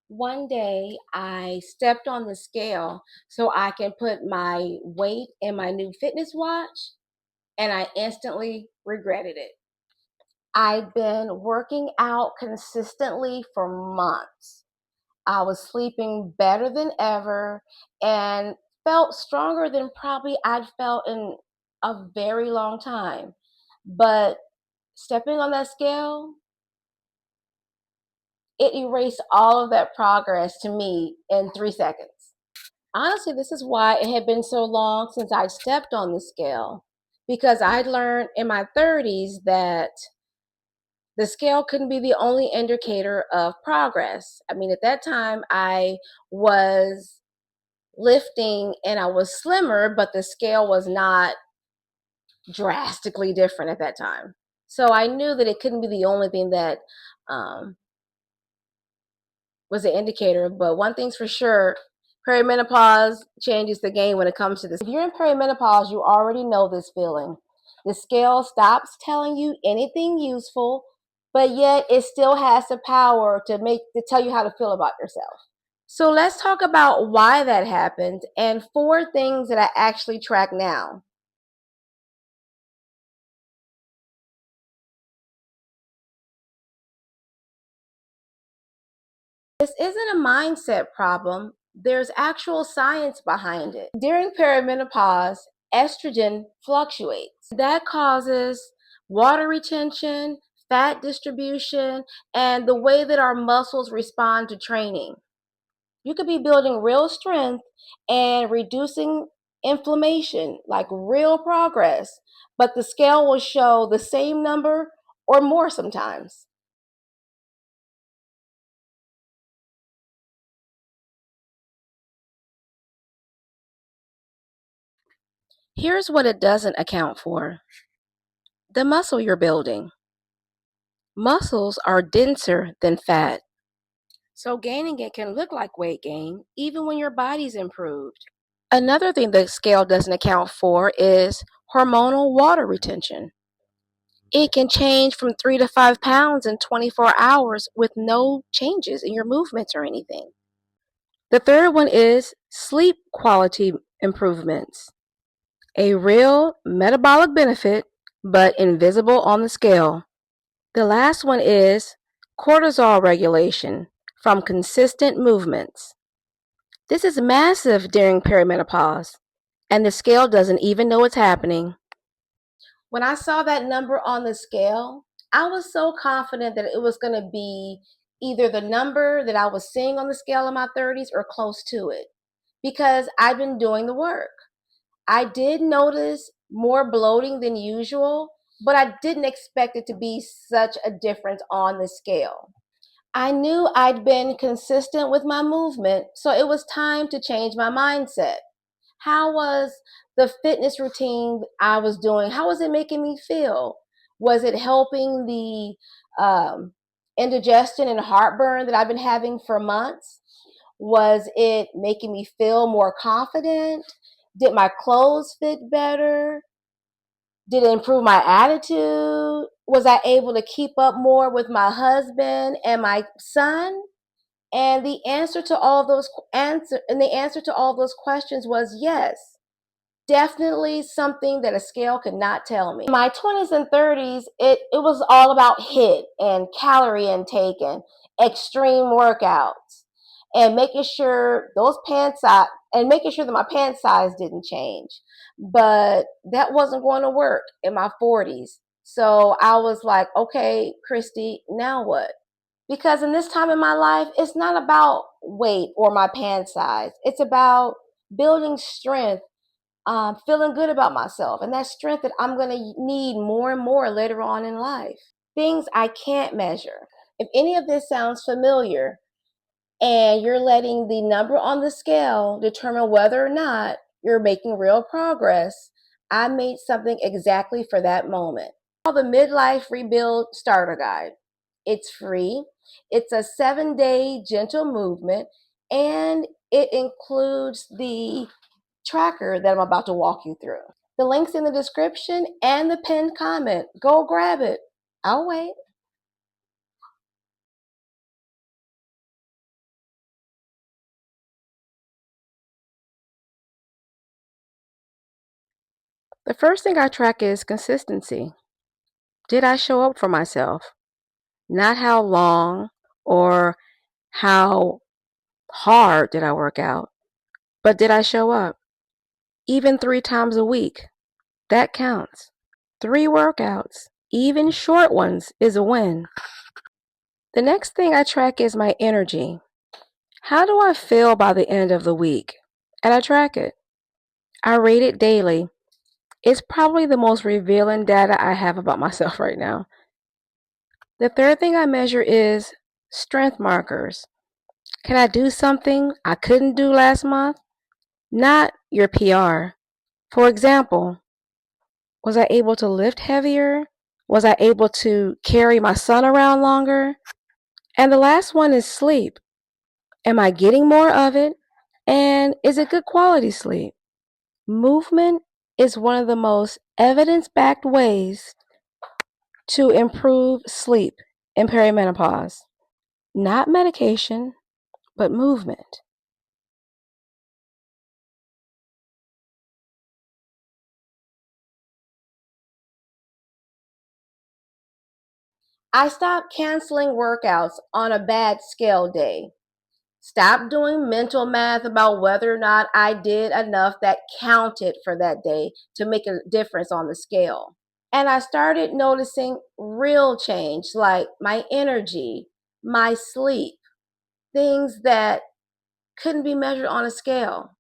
One day I stepped on the scale so I can put my weight in my new fitness watch, and I instantly regretted it. I'd been working out consistently for months. I was sleeping better than ever and felt stronger than probably I'd felt in a very long time. But stepping on that scale, it erased all of that progress to me in 3 seconds. Honestly, this is why it had been so long since I stepped on the scale, because I'd learned in my 30s that the scale couldn't be the only indicator of progress. I mean, at that time, I was lifting and I was slimmer, but the scale was not drastically different at that time. So I knew that it couldn't be the only thing that um, was an indicator. But one thing's for sure, perimenopause changes the game when it comes to this. If you're in perimenopause, you already know this feeling. The scale stops telling you anything useful, but yet it still has the power to tell you how to feel about yourself. So let's talk about why that happens and 4 things that I actually track now. This isn't a mindset problem. There's actual science behind it. During perimenopause, estrogen fluctuates. That causes water retention, fat distribution, and the way that our muscles respond to training. You could be building real strength and reducing inflammation, like real progress, but the scale will show the same number or more sometimes. Here's what it doesn't account for: the muscle you're building. Muscles are denser than fat, so gaining it can look like weight gain even when your body's improved. Another thing the scale doesn't account for is hormonal water retention. It can change from 3 to 5 pounds in 24 hours with no changes in your movements or anything. The third one is sleep quality improvements, a real metabolic benefit, but invisible on the scale. The last one is cortisol regulation from consistent movements. This is massive during perimenopause, and the scale doesn't even know it's happening. When I saw that number on the scale, I was so confident that it was going to be either the number that I was seeing on the scale in my 30s or close to it, because I've been doing the work. I did notice more bloating than usual, but I didn't expect it to be such a difference on the scale. I knew I'd been consistent with my movement, so it was time to change my mindset. How was the fitness routine I was doing? How was it making me feel? Was it helping the indigestion and heartburn that I've been having for months? Was it making me feel more confident? Did my clothes fit better? Did it improve my attitude? Was I able to keep up more with my husband and my son? And the answer to all those questions was yes. Definitely something that a scale could not tell me. In my 20s and 30s, it was all about HIIT and calorie intake and extreme workouts and making sure that my pant size didn't change. But that wasn't going to work in my 40s. So I was like, okay, Christy, now what? Because in this time in my life, it's not about weight or my pant size. It's about building strength, feeling good about myself, and that strength that I'm going to need more and more later on in life. Things I can't measure. If any of this sounds familiar and you're letting the number on the scale determine whether or not you're making real progress, I made something exactly for that moment. It's called the Midlife Rebuild Starter Guide. It's free. It's a 7-day gentle movement, and it includes the tracker that I'm about to walk you through. The link's in the description and the pinned comment. Go grab it. I'll wait. The first thing I track is consistency. Did I show up for myself? Not how long or how hard did I work out, but did I show up? Even 3 times a week, that counts. 3 workouts, even short ones, is a win. The next thing I track is my energy. How do I feel by the end of the week? And I track it. I rate it daily. It's probably the most revealing data I have about myself right now. The third thing I measure is strength markers. Can I do something I couldn't do last month? Not your PR. For example, was I able to lift heavier? Was I able to carry my son around longer? And the last one is sleep. Am I getting more of it? And is it good quality sleep? Movement is one of the most evidence-backed ways to improve sleep in perimenopause. Not medication, but movement. I stopped canceling workouts on a bad scale day. Stop doing mental math about whether or not I did enough that counted for that day to make a difference on the scale. And I started noticing real change, like my energy, my sleep, things that couldn't be measured on a scale.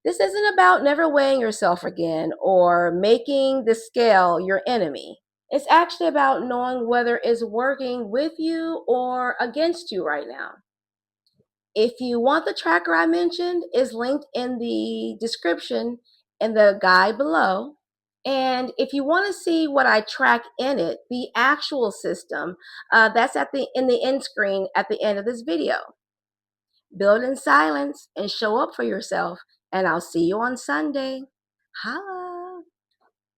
This isn't about never weighing yourself again or making the scale your enemy. It's actually about knowing whether it's working with you or against you right now. If you want the tracker I mentioned, is linked in the description in the guide below. And if you want to see what I track in it, the actual system, that's in the end screen at the end of this video. Build in silence and show up for yourself. And I'll see you on Sunday. Hi.